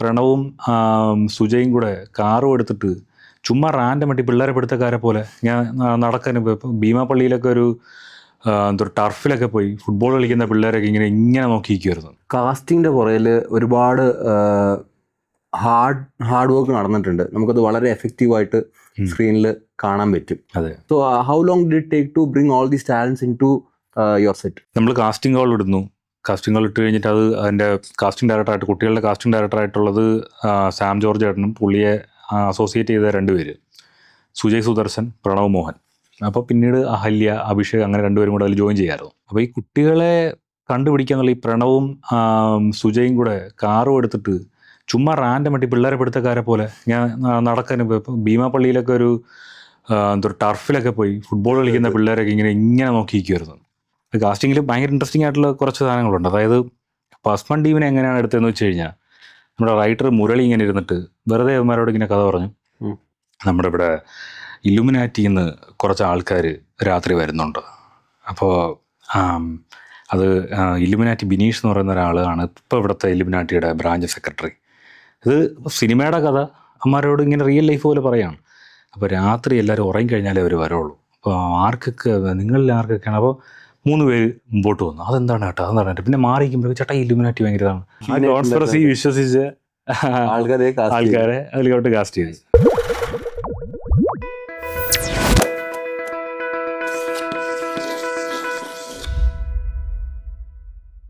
പ്രണവും സുജയും കൂടെ കാറും എടുത്തിട്ട് ചുമ്മാ റാൻഡമായിട്ട് പിള്ളേരെ പിടുത്തക്കാരെ പോലെ ഞാൻ നടക്കാൻ ഇപ്പം ഭീമാപ്പള്ളിയിലൊക്കെ ഒരു എന്തൊരു ടർഫിലൊക്കെ പോയി ഫുട്ബോൾ കളിക്കുന്ന പിള്ളേരൊക്കെ ഇങ്ങനെ നോക്കിയിരിക്കുമായിരുന്നു. കാസ്റ്റിങ്ങിൻ്റെ പുറകിൽ ഒരുപാട് ഹാർഡ് വർക്ക് നടന്നിട്ടുണ്ട്. നമുക്കത് വളരെ എഫക്റ്റീവായിട്ട് സ്ക്രീനിൽ കാണാൻ പറ്റും. അതെ. So how long did it take to bring all these talents into your set? നമ്മൾ കാസ്റ്റിംഗ് കോൾ ഇടുന്നു. കാസ്റ്റിംഗ് കോൾ ഇട്ട് കഴിഞ്ഞിട്ട് അത് അതിൻ്റെ കാസ്റ്റിംഗ് ഡയറക്ടറായിട്ട് കുട്ടികളുടെ കാസ്റ്റിംഗ് ഡയറക്ടറായിട്ടുള്ളത് സാം ജോർജ് ഏട്ടനും പുള്ളിയെ അസോസിയേറ്റ് ചെയ്ത 2 പേര്, സുജയ് സുദർശൻ, പ്രണവ് മോഹൻ. അപ്പോൾ പിന്നീട് അഹല്യ, അഭിഷേക്, അങ്ങനെ 2 പേരും കൂടെ അതിൽ ജോയിൻ ചെയ്യായിരുന്നു. അപ്പോൾ ഈ കുട്ടികളെ കണ്ടുപിടിക്കാന്നുള്ള ഈ പ്രണവും സുജയും കൂടെ കാറും എടുത്തിട്ട് ചുമ്മാ റാൻഡമായിട്ട് പിള്ളേരെ പിടുത്തക്കാരെ പോലെ ഞാൻ നടക്കാൻ ഇപ്പം ഭീമാപ്പള്ളിയിലൊക്കെ ഒരു എന്തൊരു ടർഫിലൊക്കെ പോയി ഫുട്ബോൾ കളിക്കുന്ന പിള്ളേരൊക്കെ ഇങ്ങനെ നോക്കിയിരിക്കുമായിരുന്നു. കാസ്റ്റിങ്ങിൽ ഭയങ്കര ഇൻട്രസ്റ്റിംഗ് ആയിട്ടുള്ള കുറച്ച് സാധനങ്ങളുണ്ട്. അതായത് പസ്മൺ ടീമിനെ എങ്ങനെയാണ് എടുത്തതെന്ന് വെച്ച് കഴിഞ്ഞാൽ, നമ്മുടെ റൈറ്റർ മുരളി ഇങ്ങനെ ഇരുന്നിട്ട് വെറുതെ അവന്മാരോട് ഇങ്ങനെ കഥ പറഞ്ഞു, നമ്മുടെ ഇവിടെ ഇലുമിനാറ്റിന്ന് കുറച്ച് ആൾക്കാർ രാത്രി വരുന്നുണ്ട്. അപ്പോൾ അത് ഇലുമിനാറ്റി ബിനീഷ് എന്ന് പറയുന്ന ഒരാളാണ് ഇപ്പോൾ ഇവിടുത്തെ ഇലുമിനാറ്റിയുടെ ബ്രാഞ്ച് സെക്രട്ടറി. ഇത് സിനിമയുടെ കഥ അമ്മമാരോട് ഇങ്ങനെ റിയൽ ലൈഫ് പോലെ പറയാണ്. അപ്പോൾ രാത്രി എല്ലാവരും ഉറങ്ങിക്കഴിഞ്ഞാലേ അവർ വരുള്ളൂ. അപ്പോൾ നിങ്ങളിൽ ആർക്കൊക്കെയാണ്? അപ്പോൾ 3 പേര് മുമ്പോട്ട് വന്നു. അതെന്താണ് കേട്ടോ, അതെന്താണ് കേട്ടോ. പിന്നെ മാറിക്കുമ്പോൾ ചേട്ടാ ഇലുമിനാറ്റി ഭയങ്കരതാണ്. കോൺസ്പിറസി വിശ്വസിച്ച് ആൾക്കാരെ അതിലോട്ട് കാസ്റ്റ് ചെയ്തു.